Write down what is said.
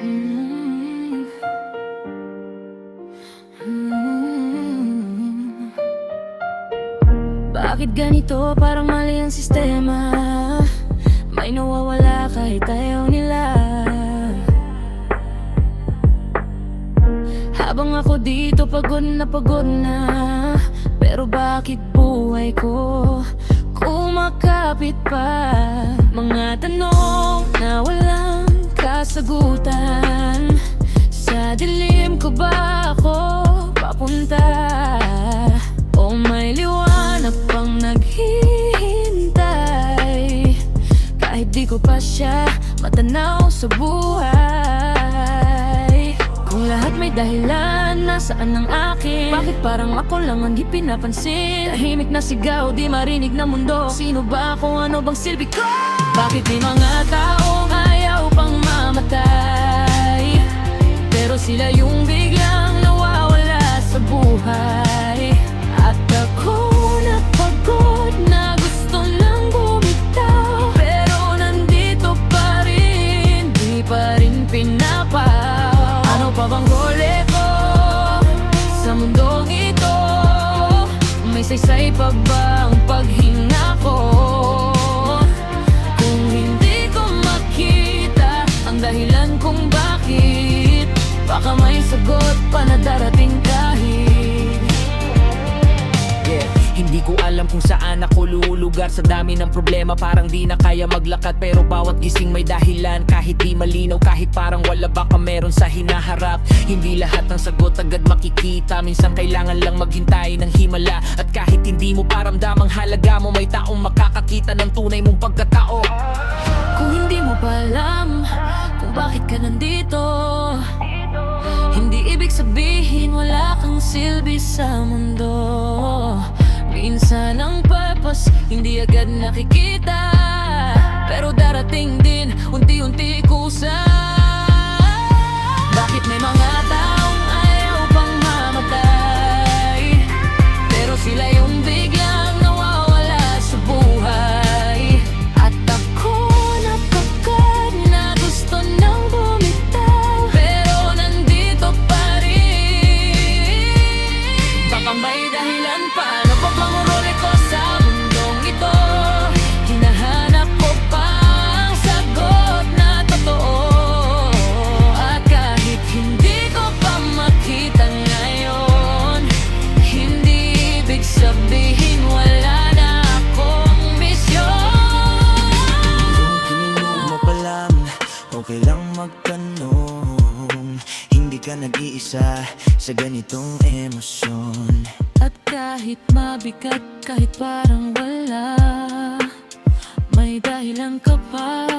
Mm. Mm. Bakit ganito? Parang mali ang sistema. May nawawala kahit ayaw nila. Habang ako dito pagod na, pero bakit buhay ko kumakapit pa? Mga tanong na walang kasagutan. Sa dilim ko ba ako papunta? O may liwanag pang naghihintay? Kahit di ko pa siya matanaw sa buhay. Kung lahat may dahilan, nasaan ang akin? Bakit parang ako lang ang di pinapansin? Tahimik na sigaw, di marinig na mundo. Sino ba ako? Ano bang silbi ko? Bakit may mga taong ayaw pang mamatay? Pero sila yung biglang nawawala sa buhay. At ako napagod na gusto lang bumitaw, pero nandito pa rin, di pa rin pinapaw. Ano pa bang huli ko sa mundong ito? May saysay pa ba ang paghinga ko? Kung hindi ko makita ang dahilan kung bakit, baka may sagot pa na darating kahit. Hindi ko alam kung saan ako lulugar. Sa dami ng problema parang di na kaya maglakad. Pero bawat gising may dahilan, kahit di malinaw, kahit parang wala, baka meron sa hinaharap. Hindi lahat ng sagot agad makikita. Minsan kailangan lang maghintay ng himala. At kahit hindi mo paramdam ang halaga mo, may taong makakakita ng tunay mong pagkatao. Kung hindi mo pa alam kung bakit ka nandito, hindi ibig sabihin wala kang silbi sa mundo. Minsan ang purpose hindi agad nakikita, pero darating din unti-unti kusa. Bakit may mga taong ayaw pang mamatay? Pero sila yung biglang nawawala sa buhay. At ako napagod na gusto nang bumitaw, pero nandito pa rin. Baka may dahilan pa. Ano pa bang role ko sa mundong ito? Hinahanap ko pa ang sagot na totoo. At kahit hindi ko pa makita ngayon, hindi ibig sabihin wala na akong misyon. Kung mo pa lang, okay lang magtanong. Hindi ka nag-iisa sa ganitong emosyon. At kahit mabigat, kahit parang wala, may dahilan ka pa.